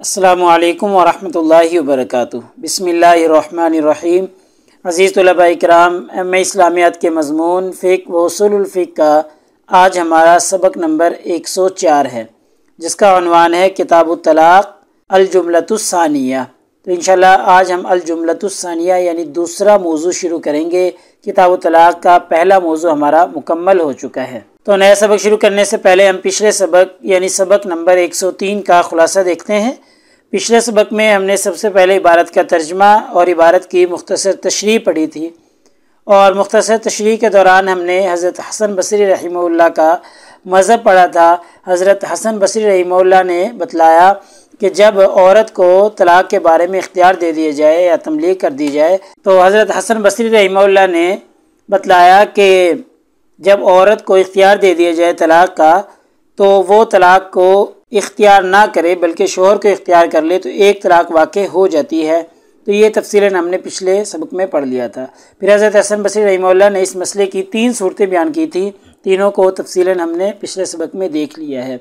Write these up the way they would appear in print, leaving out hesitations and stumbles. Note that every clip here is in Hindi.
अस्सलामुअलैकुम वरहमतुल्लाहि वबरकातुहू। बिस्मिल्लाहिर्रहमानिर्रहीम। अज़ीज़ तलबा इकराम, एम.ए. इस्लामियात के मज़मून फ़िक़्ह व उसूलुल फ़िक़्ह का आज हमारा सबक नंबर 104 है, जिसका उन्वान है किताबुत तलाक़ अल-जुमलतुस्सानिया। तो इंशाअल्लाह आज हम अल-जुमलतुस्सानिया यानी दूसरा मौजू शुरू करेंगे। किताबुत तलाक़ का पहला मौजू हमारा मुकम्मल हो चुका है। तो नया सबक शुरू करने से पहले हम पिछले सबक यानी सबक नंबर 103 का खुलासा देखते हैं। पिछले सबक में हमने सबसे पहले इबारत का तर्जमा और इबारत की मुख्तसर तशरीह पढ़ी थी, और मुख्तसर तशरीह के दौरान हमने हज़रत हसन बसरी रहमहुल्लाह का मज़हब पढ़ा था। हज़रत हसन बसरी रहमहुल्लाह ने बतलाया कि जब औरत को तलाक़ के बारे में इख्तियार दे दिया जाए या तमलीग कर दी जाए, तो हज़रत हसन बसरी रहमहुल्लाह ने बतलाया कि जब औरत को इख्तियार दे दिया जाए तलाक़ का, तो वो तलाक़ को इख्तियार ना करे बल्कि शोहर को इख्तियार कर ले तो एक तलाक़ वाक़ई हो जाती है। तो ये तफसीलन हमने पिछले सबक में पढ़ लिया था। फिर हज़रत हसन बसरी रहमहुल्लाह ने इस मसले की 3 सूरतें बयान की थी, तीनों को तफसीलन हमने पिछले सबक में देख लिया है।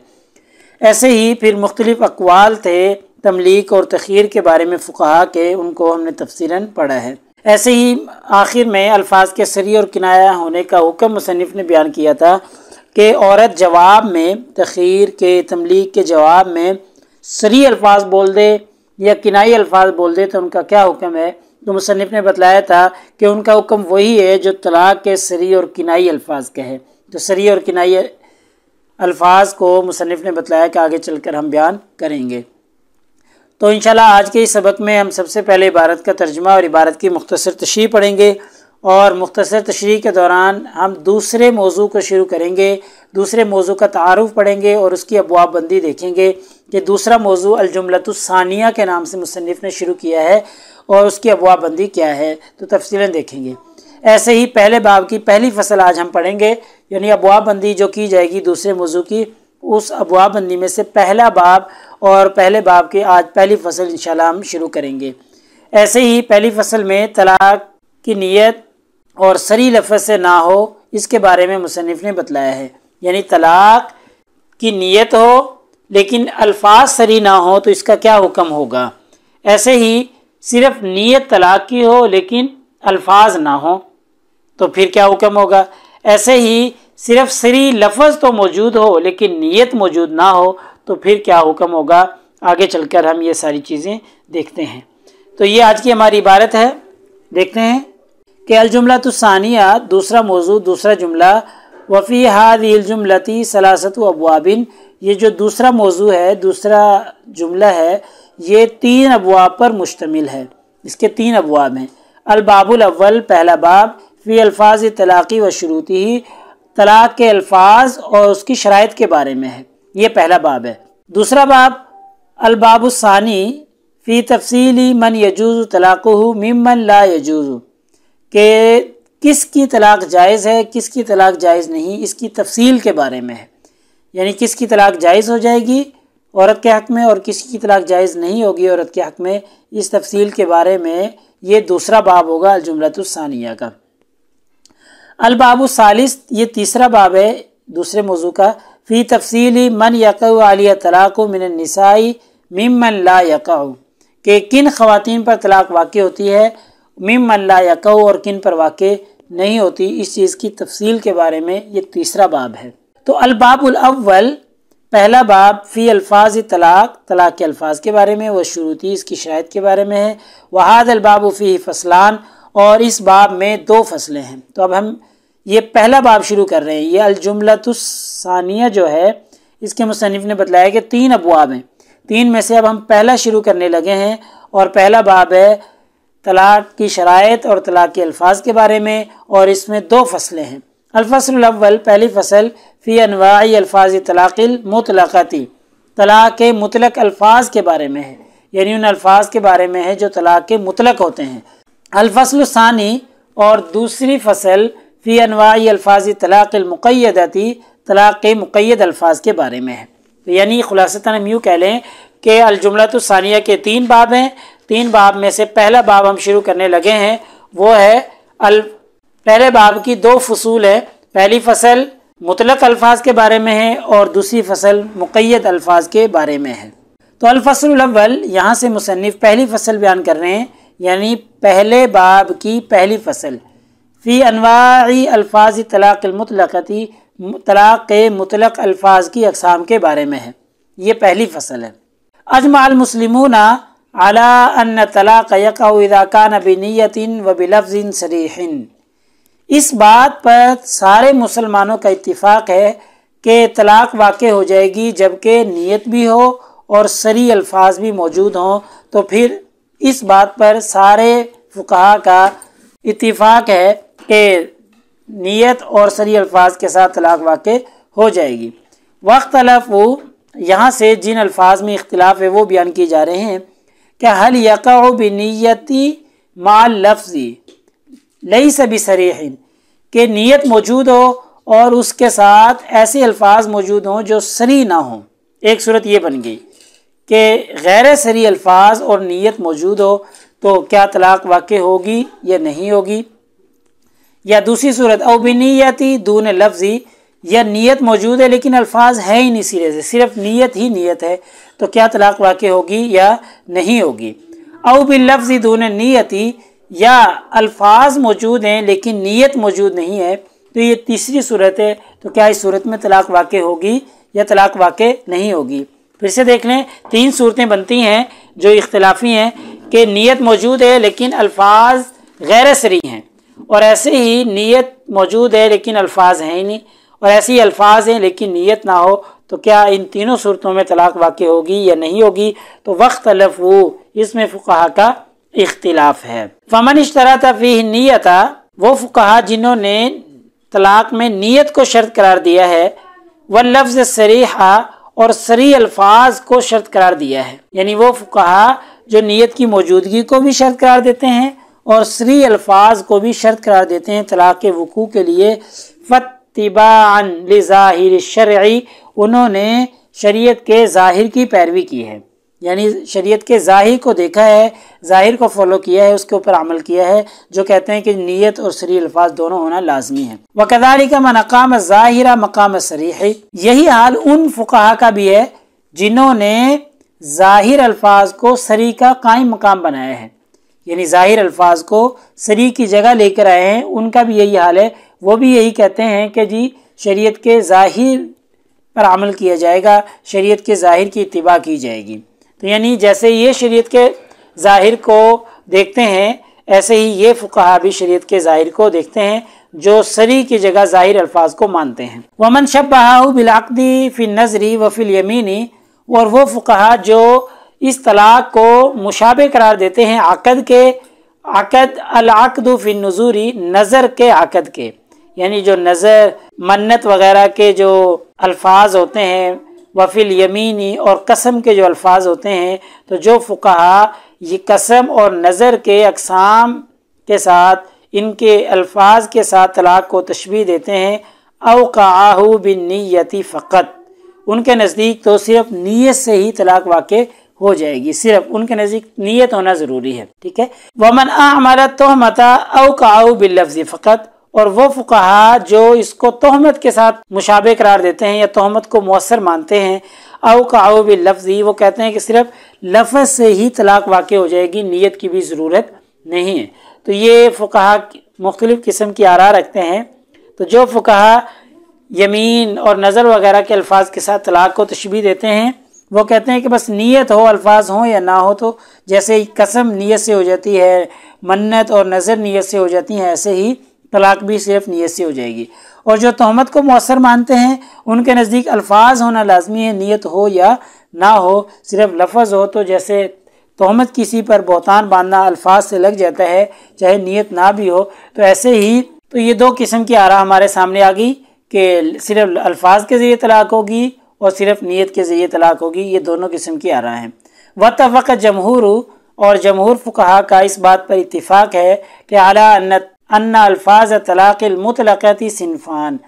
ऐसे ही फिर मुख्तलिफ़ अक़वाल थे तमलीक और तख़यीर के बारे में फ़ुक़हा के, उनको हमने तफसीलन पढ़ा है। ऐसे ही आखिर में अल्फाज के सरी और किनाया होने का हुक्म मुसन्निफ़ ने बयान किया था कि औरत जवाब में तख़यीर के तमलीक के जवाब में सरी अल्फाज बोल दे या किनाई अल्फाज बोल दे तो उनका क्या हुक्म है। तो मुसन्निफ़ ने बतलाया था कि उनका हुक्म वही है जो तलाक़ के सरी और किनाई अल्फाज कहे। तो सरी और किनाई अल्फाज को मुसन्निफ़ ने बतलाया कि आगे चलकर हम बयान करेंगे। तो इंशाल्लाह आज के इस सबक में हम सबसे पहले इबारत का तर्जुमा और इबारत की मुख्तसर तशरीह पढ़ेंगे, और मुख्तसर तशरीह के दौरान हम दूसरे मौजू को शुरू करेंगे। दूसरे मौजू का तारुफ़ पढ़ेंगे और उसकी अबवाब बंदी देखेंगे कि दूसरा मौजू अल-जुमलतुस्सानिया के नाम से मुसन्निफ़ ने शुरू किया है और उसकी अबवाब बंदी क्या है, तो तफसीलन देखेंगे। ऐसे ही पहले बाब की पहली फ़सल आज हम पढ़ेंगे, यानी अबवाब बंदी जो की जाएगी दूसरे मौजू की, उस अबवाब बंदी में से पहला बाब और पहले बाब की आज पहली फ़सल इंशाल्लाह हम शुरू करेंगे। ऐसे ही पहली फ़सल में तलाक़ की नीयत और सरी लफ्ज़ से ना हो, इसके बारे में मुसन्निफ़ ने बतलाया है। यानी तलाक़ की नीयत हो लेकिन अल्फाज सरी ना हो तो इसका क्या हुक्म होगा। ऐसे ही सिर्फ़ नीयत तलाक़ की हो लेकिन अल्फाज ना हो तो फिर क्या हुक्म होगा। ऐसे ही सिर्फ सरी लफ्ज़ तो मौजूद हो लेकिन नीयत मौजूद ना हो तो फिर क्या हुक्म होगा। आगे चलकर हम ये सारी चीज़ें देखते हैं। तो ये आज की हमारी इबारत है। देखते हैं कि अल-जुमलतुस्सानिया दूसरा मौजू, दूसरा जुमला, वफ़ी हाज़िहिल जुमलती सलासतु अबवाबिन, ये जो दूसरा मौजू है, दूसरा जुमला है, ये 3 अबवाब पर मुश्तमिल है। इसके 3 अबवाब हैं। अल-बाबुल अव्वल, पहला बाब, फ़ी अल्फ़ाज़ तलाक़ी व शुरूतिही, तलाक़ के अल्फाज और उसकी शराइत के बारे में है, ये पहला बाब है। दूसरा बाब अल-बाबुस्सानी फ़ी तफ़सीली मन यजूज़ु तलाक़ुहु मिम्मन ला यजूज़ु, के किसकी तलाक़ जायज़ है किसकी तलाक़ जायज़ नहीं, इसकी तफसील के बारे में है। यानी किसकी तलाक़ जायज़ हो जाएगी औरत के हक़ में और किसकी तलाक़ जायज़ नहीं होगी औरत के हक़ में, इस तफसील के बारे में ये दूसरा बाब होगा अल-जुमलतुस्सानिया का। अल-बाबुस्सालिस, ये तीसरा बाब है दूसरे मौजू का, फ़ी तफ़सीली मन यक़उ अलैहा तलाक़ु मिनन निसाई मिम्मन ला यक़उ, के किन ख़वातीन पर तलाक़ वाक़ई होती है, मिम्मन ला यक़उ और किन पर वाक़ई नहीं होती, इस चीज़ की तफसील के बारे में ये तीसरा बाब है। तो अल-बाबुल अव्वल, पहला बाब, फ़ी अल्फ़ाज़ तलाक़, तलाक़ के अल्फाज के बारे में, व शुरूती, इसकी शराइत के बारे में है। वहादल बाबु फ़ीही फ़सलान, और इस बाब में 2 फसलें हैं। तो अब हम ये पहला बाब शुरू कर रहे हैं। ये अल-जुमलतुस्सानिया जो है, इसके मुसन्निफ़ ने बतलाया कि 3 अबवाब हैं। 3 में से अब हम पहला शुरू करने लगे हैं, और पहला बाब है तलाक़ की शराइत और तलाक़ के अल्फाज के बारे में, और इसमें 2 फसलें हैं। अल-फ़स्लुल अव्वल, पहली फ़सल, फ़ी अनवाई अल्फाज़ तलाक़िल मुतलक़ती, तलाक़ के मुतलक़ अल्फाज के बारे में है, यानी उन अल्फाज के बारे में है जो तलाक़ के मुतलक़ होते हैं। अल-फ़स्लुस्सानी, और दूसरी फ़सल, फ़ी अनवाई अल्फाज़ तलाक़िल मुक़य्यदती, तलाक़ के मुक़य्यद अल्फाज के बारे में है। तो यानी खुलासतन हम यूँ कह लें कि अल-जुमलतुस्सानिया के 3 बाब हैं। 3 बाब में से पहला बाब हम शुरू करने लगे हैं, वो है पहले बाब की 2 फसूल है। पहली फसल मुतलक अल्फाज के बारे में है और दूसरी फसल मुक़य्यद अल्फाज के बारे में है। तो अल-फ़स्लुल अव्वल, यहाँ से मुसन्निफ़ पहली फसल बयान कर रहे हैं, यानी पहले बाब की पहली फसल। फ़ी अनवाई अल्फाज़ तलाक़िल मुतलक़ती, तलाक़ के मुतलक अल्फाज की अक़साम के बारे में है। ये पहली फसल है। अजमअल मुस्लिमूना अला अन्न तलाक़ यक़अउ इज़ा कान बिनियतिन व बिलफ़्ज़िन सरीहिन। इस बात पर सारे मुसलमानों का इत्तिफ़ाक़ है कि तलाक़ वाक़ हो जाएगी जबकि नीयत भी हो और सरी अल्फाज भी मौजूद हों। तो फिर इस बात पर सारे फ़ुक़हा का इत्तिफ़ाक़ है कि नीयत और सरी अल्फाज के साथ तलाक़ वाक़ हो जाएगी। वख्तलफ़ू, यहाँ से जिन अल्फाज में इख्तिलाफ़ है वो बयान किए जा रहे हैं कि हल यक़अउ बिनियति माल लफ्ज़ी लैसा बिसरीहिन, के नीयत मौजूद हो और उसके साथ ऐसे अल्फाज मौजूद हों जो सरी ना हों। एक सूरत ये बन गई कि गैर सरी अल्फाज और नीयत मौजूद हो तो क्या तलाक़ वाक़ होगी या नहीं होगी। या दूसरी सूरत औ बिनियति दून लफ्ज़ी, या नीयत मौजूद है लेकिन अल्फाज है ही नहीं सिरे से, सिर्फ नीयत ही नीयत है, तो क्या तलाक़ वाक़ होगी या नहीं होगी। औ बिल लफ्ज़ी दून नीयति, या अल्फाज मौजूद हैं लेकिन नीयत मौजूद नहीं है, तो ये तीसरी सूरत है। तो क्या इस सूरत में तलाक़ वाक़ होगी या तलाक़ वाक़ नहीं होगी। फिर से देख लें, तीन सूरतें बनती हैं जो इख्तिलाफ़ी हैं कि नीयत मौजूद है लेकिन अल्फाज गैर सरी हैं, और ऐसे ही नीयत मौजूद है लेकिन अल्फाज हैं ही नहीं, और ऐसे ही अल्फाज हैं लेकिन नीयत ना हो, तो क्या इन तीनों सूरतों में तलाक़ वाक़ होगी या नहीं होगी। तो वख्तलफ़ू, इसमें फ़ुक़हा का इख्तिलाफ़ है। फ़मन इश्तरत फ़ीह नीयता, वो फ़ुक़हा जिन्होंने तलाक़ में नीयत को शर्त करार दिया है, व लफ्ज़ सरीहा, और सरी अल्फाज को शर्त करार दिया है, यानी वो फ़ुक़हा जो नीयत की मौजूदगी को भी शर्त करार देते हैं और सरी अल्फाज को भी शर्त करार देते हैं तलाक़ के वक़ू के लिए। फ़त्तिबाअन लिज़ाहिर शरई, उन्होंने शरीयत के ज़ाहिर की पैरवी की है, यानी शरीयत के ज़ाहिर को देखा है, ज़ाहिर को फॉलो किया है, उसके ऊपर अमल किया है, जो कहते हैं कि नीयत और सरी अल्फाज दोनों होना लाजमी है। वकज़ालिका मन अक़ाम ज़ाहिरा मक़ाम सरीह, यही हाल उन फ़ुक़हा का भी है जिन्होंने ज़ाहिर अल्फाज को सरी का कायम मकाम बनाया है, यानी ज़ाहिर अल्फाज को सरी की जगह लेकर आए हैं, उनका भी यही हाल है। वो भी यही कहते हैं कि जी शरीयत के ज़ाहिर पर अमल किया जाएगा, शरीयत के ज़ाहिर की इत्तिबा की जाएगी। तो यानी जैसे ये शरीयत के ज़ाहिर को देखते हैं, ऐसे ही ये फ़ुक़हा भी शरीयत के ज़ाहिर को देखते हैं जो सरी की जगह ज़ाहिर अल्फाज को मानते हैं। वमन शब्बहहु बिल अक़दी फ़ी नज़री व फ़िल यमीनी, और वो फ़ुक़हा जो इस तलाक़ को मुशाबे करार देते हैं अक़द के, अक़द अल अक़दु फ़ी नुज़ूरी, नज़र के अक़द के, यानी जो नज़र मन्नत वग़ैरह के जो अल्फाज होते हैं, वफ़िल यमीनी, और कसम के जो अल्फाज होते हैं। तो जो फ़ुक़हा ये कसम और नज़र के अक़साम के साथ इनके अल्फाज के साथ तलाक़ को तशबीह देते हैं, औक़अहु बिन्नियति फ़क़त, उनके नज़दीक तो सिर्फ नीयत से ही तलाक़ वाक़ हो जाएगी, सिर्फ उनके नज़दीक नीयत होना ज़रूरी है। ठीक है। वमन अअमल तोहमता औक़अहु बिल्लफ़्ज़ि फ़क़त, और वो फ़ुक़हा जो इसको तोहमत के साथ मुशाबे करार देते हैं या तोहमत को मुअस्सर मानते हैं, औक़अहु बिल्लफ़्ज़ि, वो कहते हैं कि सिर्फ लफ्ज़ से ही तलाक़ वाक़ हो जाएगी, नीयत की भी ज़रूरत नहीं है। तो ये फ़ुक़हा मुख्तलिफ़ किस्म की आरा रखते हैं। तो जो फ़ुक़हा यमीन और नज़र वग़ैरह के अल्फाज के साथ तलाक़ को तशबीह देते हैं, वो कहते हैं कि बस नीयत हो, अल्फाज हों या ना हो, तो जैसे कसम नीयत से हो जाती है, मन्नत और नज़र नीयत से हो जाती हैं, ऐसे ही तलाक़ भी सिर्फ नीयत से हो जाएगी। और जो तोहमत को मुअस्सर मानते हैं, उनके नज़दीक अल्फाज होना लाजमी है, नीयत हो या ना हो, सिर्फ लफ्ज़ हो। तो जैसे तोहमत किसी पर बहतान बांधना अल्फाज से लग जाता है, चाहे नीयत ना भी हो, तो ऐसे ही तो ये दो किस्म की आरा हमारे सामने आ गई कि सिर्फ अल्फाज के ज़रिए तलाक़ होगी और सिर्फ नीयत के ज़रिए तलाक़ होगी। ये दोनों किस्म की आरा हैं। वत्तफ़क़ जमहूर, और जमहूर फ़ुक़हा का इस बात पर इत्तिफ़ाक़ है कि अला अन्ना अल्फाज तलाक़िल मुतलक़ती सिनफ़ान,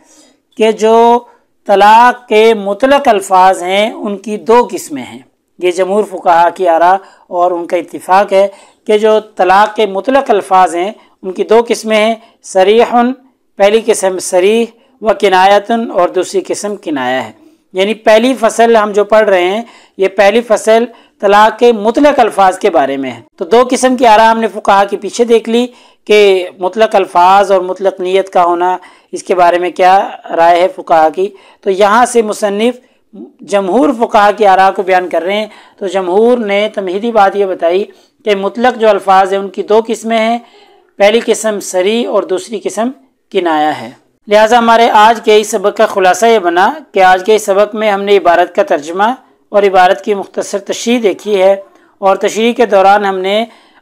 के जो तलाक़ के मुतलक अल्फाज हैं उनकी दो किस्में हैं। ये जमहूर फ़ुक़हा की आरा और उनका इत्तिफ़ाक़ है कि जो तलाक़ के मुतलक अल्फाज हैं उनकी दो किस्में हैं। सरीहुन, पहली किस्म सरीह, व किनायतन, और दूसरी किस्म किनाया है। यानी पहली फसल हम जो पढ़ रहे हैं, ये पहली फसल तलाक के मुतलक अल्फाज के बारे में है। तो दो किस्म की आरा हमने फुकाहा के पीछे देख ली कि मुतलक अल्फाज और मुतलक नीयत का होना, इसके बारे में क्या राय है फुकाहा की। तो यहाँ से मुसन्निफ जमहूर फुकाहा की आरा को बयान कर रहे हैं। तो जमहूर ने तमहीदी बात ये बताई कि मुतलक जो अल्फाज हैं उनकी दो किस्में हैं, पहली किस्म सरी और दूसरी किस्म किनाया है। लिहाजा हमारे आज के इस सबक का खुलासा ये बना कि आज के इस सबक में हमने इबारत का तर्जमा और इबारत की मुख्तसर तशरीह देखी है, और तशरीह के दौरान हमने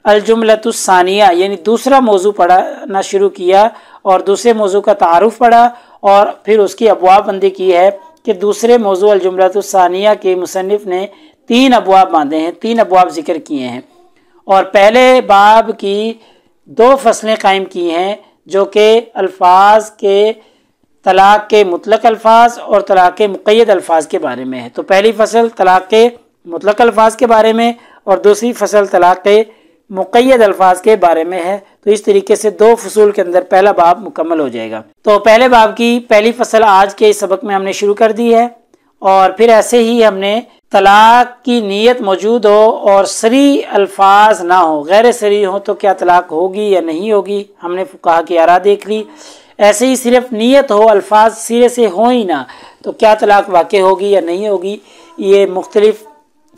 अल-जुमलतुस्सानिया यानी दूसरा मौजू पढ़ना शुरू किया और दूसरे मौजू का तारुफ पढ़ा, और फिर उसकी अबवाब बंदी की है कि दूसरे मौजू अल-जुमलतुस्सानिया के मुसन्निफ ने 3 अबवाब बांधे हैं, 3 अबवाब जिक्र किए हैं, और पहले बाब की 2 फसलें कायम की हैं जो कि अल्फाज के तलाक के मुतलक अल्फाज और तलाक के मुक़य्यद अल्फाज के बारे में है। तो पहली फसल तलाक के मुतलक अल्फाज के बारे में और दूसरी फसल तलाक के मुक़य्यद अल्फाज के बारे में है। तो इस तरीके से 2 फसूल के अंदर पहला बाब मुकम्मल हो जाएगा। तो पहले बाब की पहली फसल आज के इस सबक में हमने शुरू कर दी है, और फिर ऐसे ही हमने तलाक की नीयत मौजूद हो और सरी अल्फाज ना हो, गैर सरी हो, तो क्या तलाक होगी या नहीं होगी, हमने फुकाहा की आरा देख ली। ऐसे ही सिर्फ नीयत हो, अल्फाज सिरे से हो ही ना, तो क्या तलाक वाक़ई होगी या नहीं होगी, ये मुख्तलिफ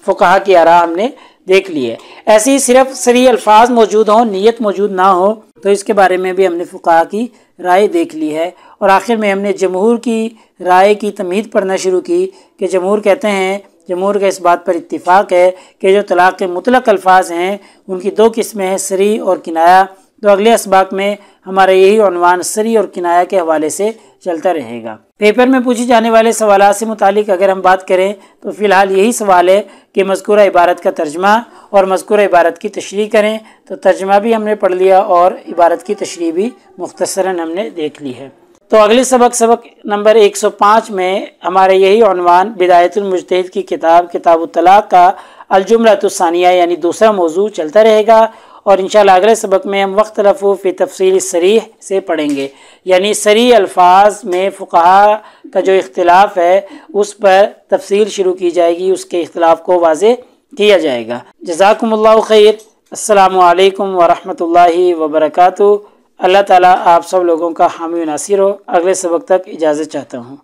फुकाहा की आरा हमने देख ली है। ऐसे ही सिर्फ सरी अल्फाज मौजूद हो, नीयत मौजूद ना हो, तो इसके बारे में भी हमने फुकाहा की राय देख ली है। और आखिर में हमने जमहूर की राय की तमहीद पढ़ना शुरू की कि जमहूर कहते हैं, जमहूर का इस बात पर इत्तिफाक है कि जो तलाक के मुतलक अल्फाज हैं उनकी 2 किस्में हैं, सरी और किनाया। तो अगले असबाक में हमारा यही उन्वान सरी और किनाया के हवाले से चलता रहेगा। पेपर में पूछे जाने वाले सवालात से मुतालिक अगर हम बात करें तो फ़िलहाल यही सवाल है कि मज़कूरा इबारत का तर्जमा और मज़कूरा इबारत की तशरीह करें। तो तर्जमा भी हमने पढ़ लिया और इबारत की तशरीह भी मुख्तसरन हमने देख ली है। तो अगले सबक नंबर 105 में हमारे यही उन्वान बिदायतुल मुज्तहिद की किताब तलाक का अल-जुमलतुस्सानिया यानी दूसरा मौजू चलता रहेगा, और इंशाअल्लाह अगले सबक में हम वख्तलफ़ू फ़ी तफ़सील सरीह से पढ़ेंगे, यानी सरी अल्फाज में फ़ुक़हा का जो इख्तिलाफ़ है उस पर तफसील शुरू की जाएगी, उसके इख्तिलाफ़ को वाज़े किया जाएगा। जज़ाकुमुल्लाहु खैर। अस्सलामु अलैकुम व रहमतुल्लाहि व बरकातुहू। अल्लाह ताला आप सब लोगों का हामी व नासिर हो। अगले सबक तक इजाज़त चाहता हूँ।